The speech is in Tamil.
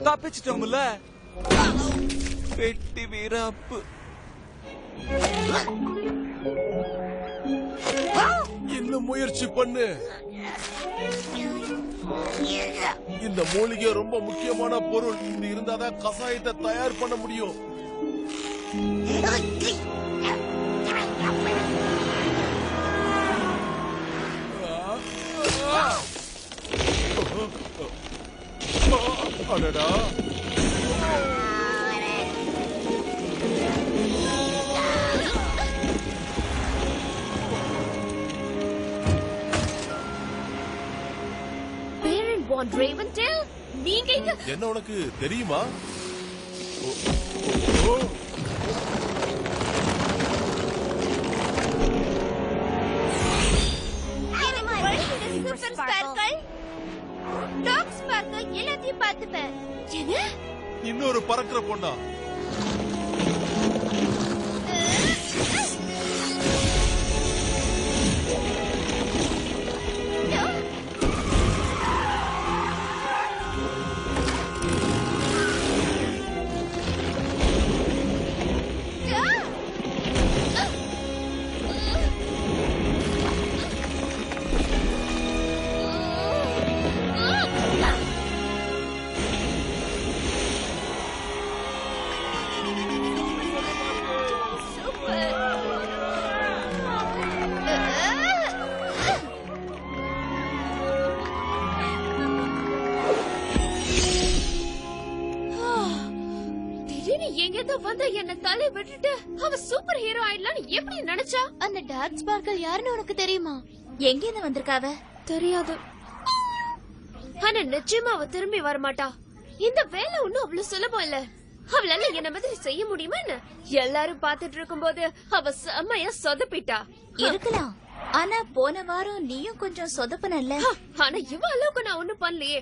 தப்பிச்சிட்டோம்ல. வெட்டி வீராப்பு. இன்னும் முயற்சி பண்ணு. இந்த மூலிகை ரொம்ப முக்கியமான பொருள். இது இருந்தாதான் கசாயத்தை தயார் பண்ண முடியும். அடடா, நீங்க என்ன உனக்கு தெரியுமா? எல்லாத்தையும் பார்த்துப்பேன். இன்னொரு பறக்கிற பொண்ணா? என்ன தலை விட்டுட்டு அவ சூப்பர் ஹீரோ ஆயிடலான்னு எப்படி நினைச்சா? அந்த டார்க் ஸ்பார்க்கல் யாருன்னு உனக்கு தெரியுமா? எங்க இருந்து வந்திருக்காவ? தெரியாது. ஆனா நிச்சயமா அவ திரும்பி வரமாட்டா. இந்த வேலை ஒண்ணும் அவ்வளவு சுலபம் இல்ல. அவளால என்ன மாதிரி செய்ய முடியுமா என்ன? எல்லாரும் பாத்துட்டு இருக்கும் போது அவ செம்மையா சொதப்பிட்டா. இருக்கலாம். ஆனா போன வாரம் நீயும் கொஞ்சம் சொதப்பனல்ல. ஆனா இவ அளவுக்கு நான் ஒண்ணும் பண்ணலையே.